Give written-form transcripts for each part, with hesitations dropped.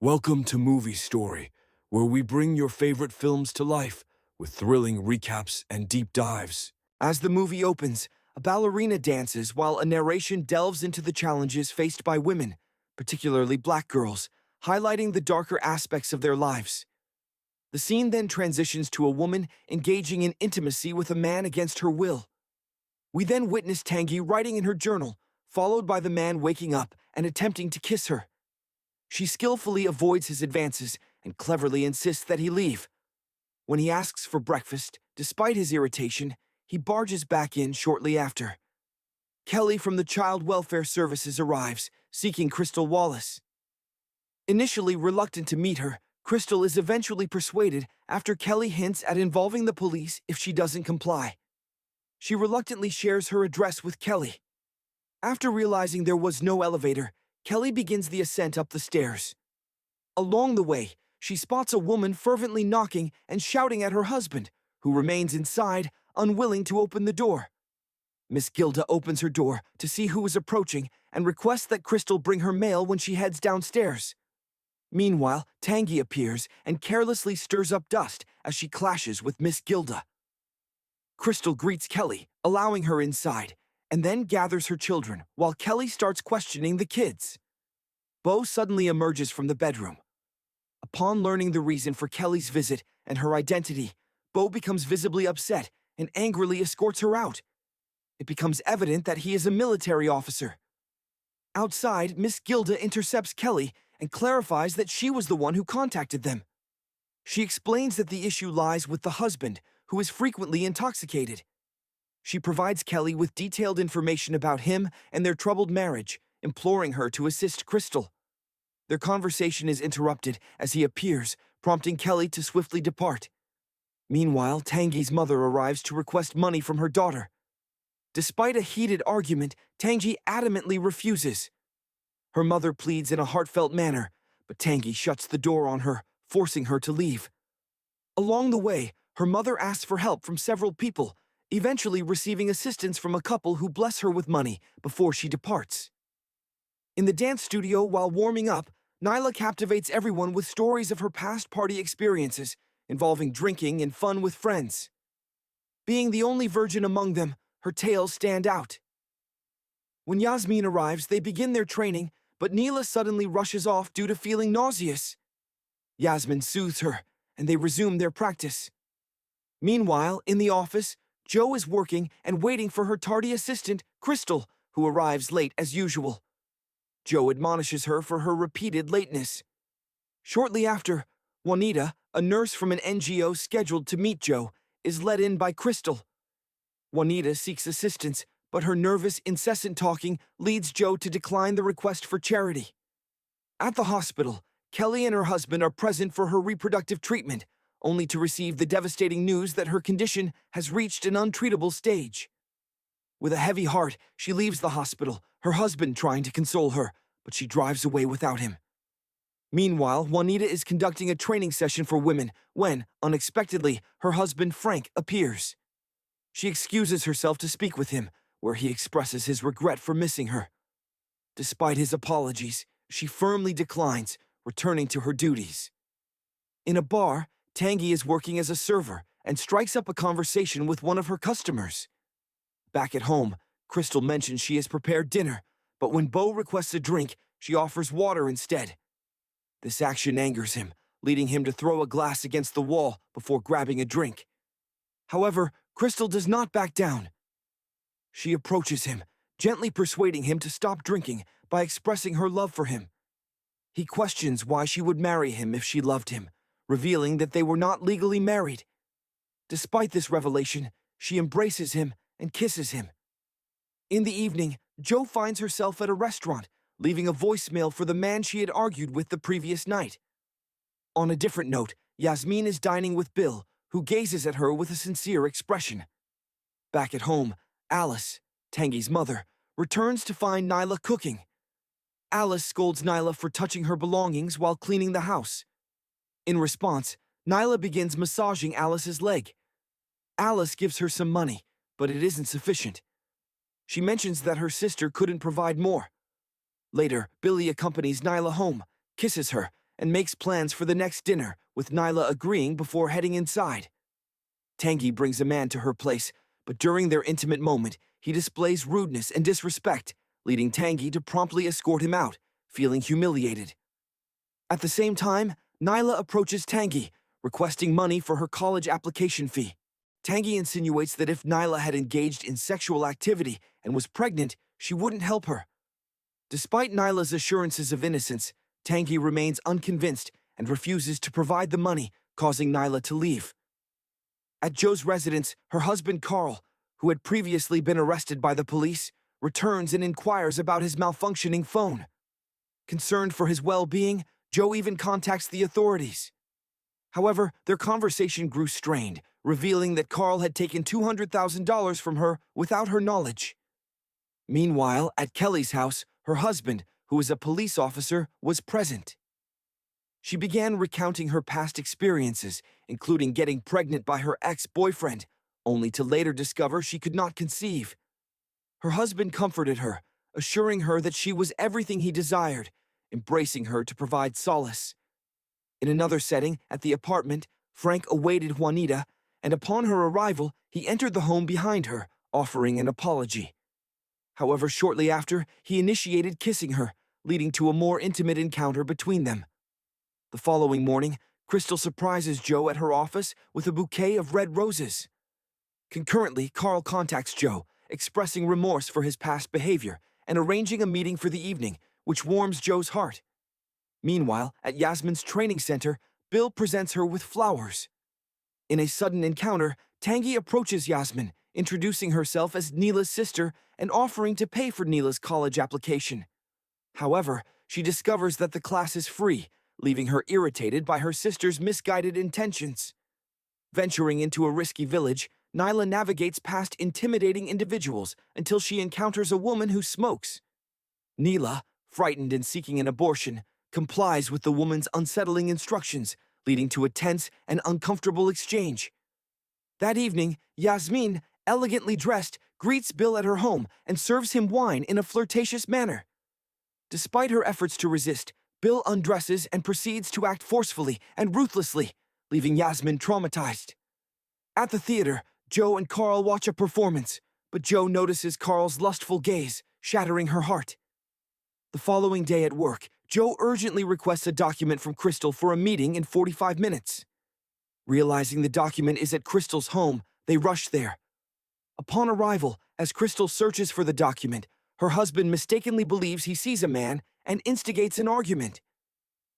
Welcome to Movie Story, where we bring your favorite films to life with thrilling recaps and deep dives. As the movie opens, a ballerina dances while a narration delves into the challenges faced by women, particularly black girls, highlighting the darker aspects of their lives. The scene then transitions to a woman engaging in intimacy with a man against her will. We then witness Tangi writing in her journal, followed by the man waking up and attempting to kiss her. She skillfully avoids his advances and cleverly insists that he leave. When he asks for breakfast, despite his irritation, he barges back in shortly after. Kelly from the Child Welfare Services arrives, seeking Crystal Wallace. Initially reluctant to meet her, Crystal is eventually persuaded after Kelly hints at involving the police if she doesn't comply. She reluctantly shares her address with Kelly. After realizing there was no elevator, Kelly begins the ascent up the stairs. Along the way, she spots a woman fervently knocking and shouting at her husband, who remains inside, unwilling to open the door. Miss Gilda opens her door to see who is approaching and requests that Crystal bring her mail when she heads downstairs. Meanwhile, Tangi appears and carelessly stirs up dust as she clashes with Miss Gilda. Crystal greets Kelly, allowing her inside, and then gathers her children while Kelly starts questioning the kids. Bo suddenly emerges from the bedroom. Upon learning the reason for Kelly's visit and her identity, Bo becomes visibly upset and angrily escorts her out. It becomes evident that he is a military officer. Outside, Miss Gilda intercepts Kelly and clarifies that she was the one who contacted them. She explains that the issue lies with the husband, who is frequently intoxicated. She provides Kelly with detailed information about him and their troubled marriage, imploring her to assist Crystal. Their conversation is interrupted as he appears, prompting Kelly to swiftly depart. Meanwhile, Tangi's mother arrives to request money from her daughter. Despite a heated argument, Tangi adamantly refuses. Her mother pleads in a heartfelt manner, but Tangi shuts the door on her, forcing her to leave. Along the way, her mother asks for help from several people, eventually receiving assistance from a couple who bless her with money before she departs. In the dance studio while warming up, Nyla captivates everyone with stories of her past party experiences, involving drinking and fun with friends. Being the only virgin among them, her tales stand out. When Yasmin arrives, they begin their training, but Neela suddenly rushes off due to feeling nauseous. Yasmin soothes her, and they resume their practice. Meanwhile, in the office, Jo is working and waiting for her tardy assistant, Crystal, who arrives late as usual. Jo admonishes her for her repeated lateness. Shortly after, Juanita, a nurse from an NGO scheduled to meet Jo, is let in by Crystal. Juanita seeks assistance, but her nervous, incessant talking leads Jo to decline the request for charity. At the hospital, Kelly and her husband are present for her reproductive treatment, only to receive the devastating news that her condition has reached an untreatable stage. With a heavy heart, she leaves the hospital, her husband trying to console her, but she drives away without him. Meanwhile, Juanita is conducting a training session for women when, unexpectedly, her husband Frank appears. She excuses herself to speak with him, where he expresses his regret for missing her. Despite his apologies, she firmly declines, returning to her duties. In a bar, Tangi is working as a server and strikes up a conversation with one of her customers. Back at home, Crystal mentions she has prepared dinner, but when Bo requests a drink, she offers water instead. This action angers him, leading him to throw a glass against the wall before grabbing a drink. However, Crystal does not back down. She approaches him, gently persuading him to stop drinking by expressing her love for him. He questions why she would marry him if she loved him, revealing that they were not legally married. Despite this revelation, she embraces him and kisses him. In the evening, Jo finds herself at a restaurant, leaving a voicemail for the man she had argued with the previous night. On a different note, Yasmin is dining with Bill, who gazes at her with a sincere expression. Back at home, Alice, Tangi's mother, returns to find Nyla cooking. Alice scolds Nyla for touching her belongings while cleaning the house. In response, Nyla begins massaging Alice's leg. Alice gives her some money, but it isn't sufficient. She mentions that her sister couldn't provide more. Later, Billy accompanies Nyla home, kisses her, and makes plans for the next dinner, with Nyla agreeing before heading inside. Tanguy brings a man to her place, but during their intimate moment, he displays rudeness and disrespect, leading Tanguy to promptly escort him out, feeling humiliated. At the same time, Nyla approaches Tanguy, requesting money for her college application fee. Tanguy insinuates that if Nyla had engaged in sexual activity and was pregnant, she wouldn't help her. Despite Nyla's assurances of innocence, Tanguy remains unconvinced and refuses to provide the money, causing Nyla to leave. At Joe's residence, her husband Carl, who had previously been arrested by the police, returns and inquires about his malfunctioning phone. Concerned for his well-being, Joe even contacts the authorities. However, their conversation grew strained, revealing that Carl had taken $200,000 from her without her knowledge. Meanwhile, at Kelly's house, her husband, who is a police officer, was present. She began recounting her past experiences, including getting pregnant by her ex-boyfriend, only to later discover she could not conceive. Her husband comforted her, assuring her that she was everything he desired, embracing her to provide solace. In another setting, at the apartment, Frank awaited Juanita, and upon her arrival, he entered the home behind her, offering an apology. However, shortly after, he initiated kissing her, leading to a more intimate encounter between them. The following morning, Crystal surprises Joe at her office with a bouquet of red roses. Concurrently, Carl contacts Joe, expressing remorse for his past behavior and arranging a meeting for the evening, which warms Joe's heart. Meanwhile, at Yasmin's training center, Bill presents her with flowers. In a sudden encounter, Tanguy approaches Yasmin, introducing herself as Neela's sister and offering to pay for Neela's college application. However, she discovers that the class is free, leaving her irritated by her sister's misguided intentions. Venturing into a risky village, Nyla navigates past intimidating individuals until she encounters a woman who smokes. Neela, frightened and seeking an abortion, complies with the woman's unsettling instructions, leading to a tense and uncomfortable exchange. That evening, Yasmin, elegantly dressed, greets Bill at her home and serves him wine in a flirtatious manner. Despite her efforts to resist, Bill undresses and proceeds to act forcefully and ruthlessly, leaving Yasmin traumatized. At the theater, Joe and Carl watch a performance, but Joe notices Carl's lustful gaze, shattering her heart. The following day at work, Joe urgently requests a document from Crystal for a meeting in 45 minutes. Realizing the document is at Crystal's home, they rush there. Upon arrival, as Crystal searches for the document, her husband mistakenly believes he sees a man and instigates an argument.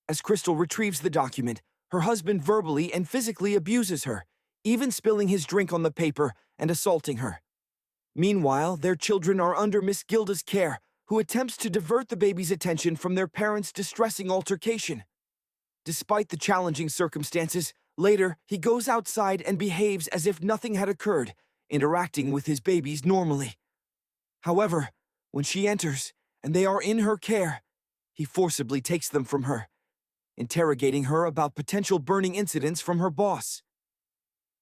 As Crystal retrieves the document, her husband verbally and physically abuses her, even spilling his drink on the paper and assaulting her. Meanwhile, their children are under Miss Gilda's care, who attempts to divert the baby's attention from their parents' distressing altercation. Despite the challenging circumstances, later he goes outside and behaves as if nothing had occurred, interacting with his babies normally. However, when she enters and they are in her care, he forcibly takes them from her, interrogating her about potential burning incidents from her boss.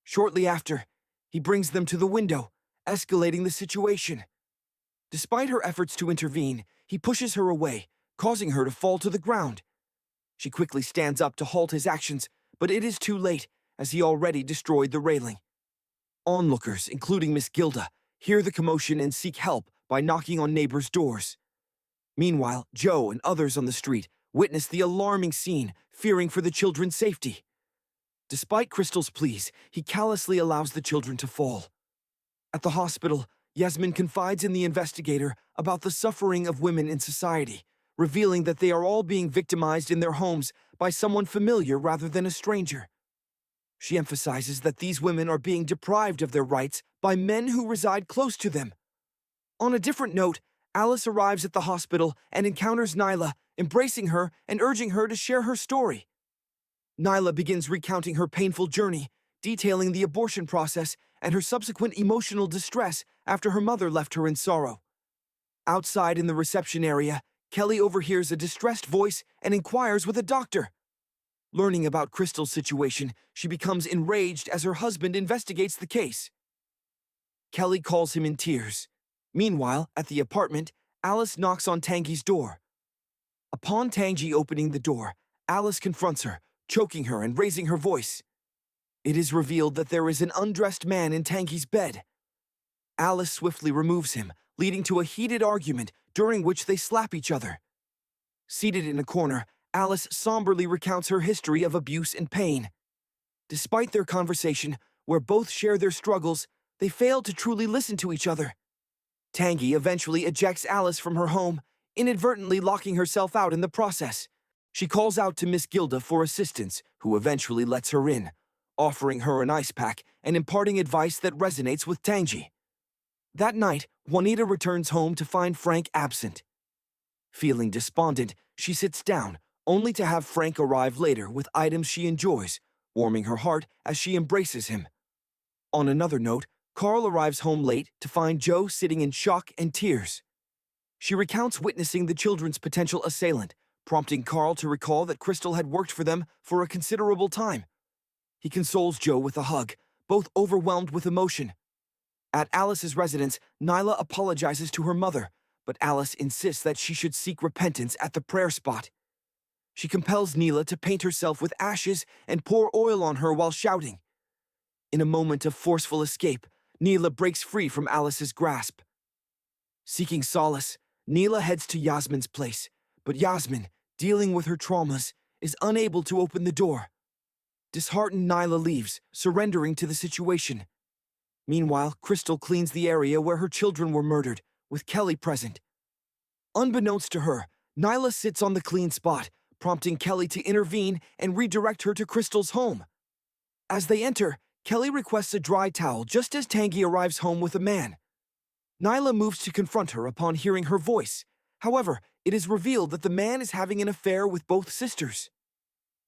Shortly after, he brings them to the window, escalating the situation. Despite her efforts to intervene, he pushes her away, causing her to fall to the ground. She quickly stands up to halt his actions, but it is too late, as he already destroyed the railing. Onlookers, including Miss Gilda, hear the commotion and seek help by knocking on neighbors' doors. Meanwhile, Joe and others on the street witness the alarming scene, fearing for the children's safety. Despite Crystal's pleas, he callously allows the children to fall. At the hospital, Yasmin confides in the investigator about the suffering of women in society, revealing that they are all being victimized in their homes by someone familiar rather than a stranger. She emphasizes that these women are being deprived of their rights by men who reside close to them. On a different note, Alice arrives at the hospital and encounters Nyla, embracing her and urging her to share her story. Nyla begins recounting her painful journey, detailing the abortion process and her subsequent emotional distress after her mother left her in sorrow. Outside in the reception area, Kelly overhears a distressed voice and inquires with a doctor. Learning about Crystal's situation, she becomes enraged as her husband investigates the case. Kelly calls him in tears. Meanwhile, at the apartment, Alice knocks on Tanguy's door. Upon Tanguy opening the door, Alice confronts her, choking her and raising her voice. It is revealed that there is an undressed man in Tanguy's bed. Alice swiftly removes him, leading to a heated argument during which they slap each other. Seated in a corner, Alice somberly recounts her history of abuse and pain. Despite their conversation, where both share their struggles, they fail to truly listen to each other. Tanguy eventually ejects Alice from her home, inadvertently locking herself out in the process. She calls out to Miss Gilda for assistance, who eventually lets her in, offering her an ice pack and imparting advice that resonates with Tanguy. That night, Juanita returns home to find Frank absent. Feeling despondent, she sits down, only to have Frank arrive later with items she enjoys, warming her heart as she embraces him. On another note, Carl arrives home late to find Joe sitting in shock and tears. She recounts witnessing the children's potential assailant, prompting Carl to recall that Crystal had worked for them for a considerable time. He consoles Joe with a hug, both overwhelmed with emotion. At Alice's residence, Nyla apologizes to her mother, but Alice insists that she should seek repentance at the prayer spot. She compels Neela to paint herself with ashes and pour oil on her while shouting. In a moment of forceful escape, Neela breaks free from Alice's grasp. Seeking solace, Neela heads to Yasmin's place, but Yasmin, dealing with her traumas, is unable to open the door. Disheartened, Nyla leaves, surrendering to the situation. Meanwhile, Crystal cleans the area where her children were murdered, with Kelly present. Unbeknownst to her, Nyla sits on the clean spot, prompting Kelly to intervene and redirect her to Crystal's home. As they enter, Kelly requests a dry towel just as Tanguy arrives home with a man. Nyla moves to confront her upon hearing her voice. However, it is revealed that the man is having an affair with both sisters.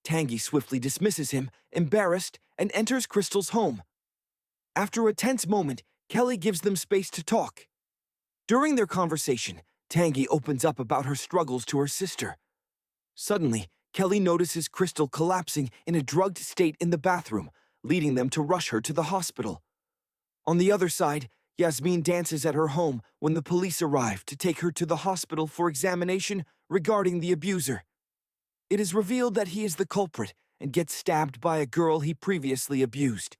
Tanguy swiftly dismisses him, embarrassed, and enters Crystal's home. After a tense moment, Kelly gives them space to talk. During their conversation, Tanguy opens up about her struggles to her sister. Suddenly, Kelly notices Crystal collapsing in a drugged state in the bathroom, leading them to rush her to the hospital. On the other side, Yasmin dances at her home when the police arrive to take her to the hospital for examination regarding the abuser. It is revealed that he is the culprit and gets stabbed by a girl he previously abused.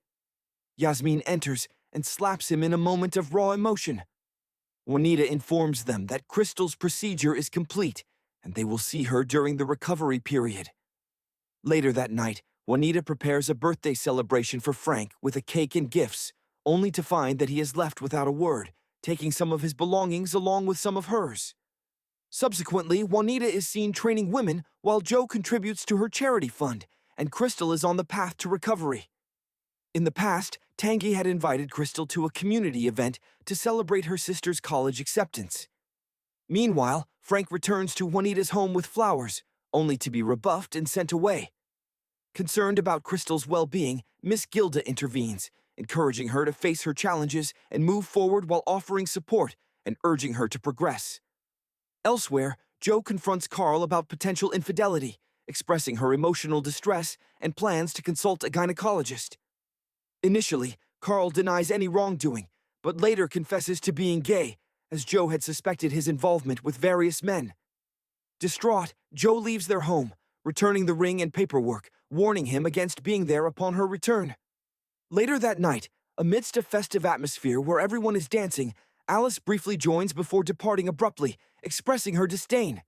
Yasmin enters and slaps him in a moment of raw emotion. Juanita informs them that Crystal's procedure is complete and they will see her during the recovery period. Later that night, Juanita prepares a birthday celebration for Frank with a cake and gifts, only to find that he is left without a word, taking some of his belongings along with some of hers. Subsequently, Juanita is seen training women while Joe contributes to her charity fund, and Crystal is on the path to recovery. In the past, Tanguy had invited Crystal to a community event to celebrate her sister's college acceptance. Meanwhile, Frank returns to Juanita's home with flowers, only to be rebuffed and sent away. Concerned about Crystal's well-being, Miss Gilda intervenes, encouraging her to face her challenges and move forward while offering support and urging her to progress. Elsewhere, Joe confronts Carl about potential infidelity, expressing her emotional distress and plans to consult a gynecologist. Initially, Carl denies any wrongdoing, but later confesses to being gay, as Joe had suspected his involvement with various men. Distraught, Joe leaves their home, returning the ring and paperwork, warning him against being there upon her return. Later that night, amidst a festive atmosphere where everyone is dancing, Alice briefly joins before departing abruptly, expressing her disdain.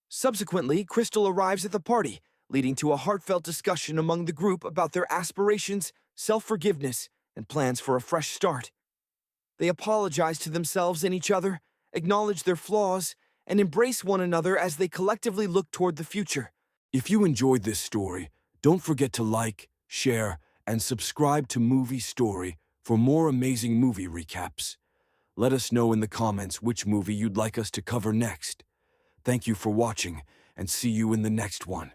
Subsequently, Crystal arrives at the party, leading to a heartfelt discussion among the group about their aspirations, self-forgiveness, and plans for a fresh start. They apologize to themselves and each other, acknowledge their flaws, and embrace one another as they collectively look toward the future. If you enjoyed this story, don't forget to like, share, and subscribe to Movie Story for more amazing movie recaps. Let us know in the comments which movie you'd like us to cover next. Thank you for watching, and see you in the next one.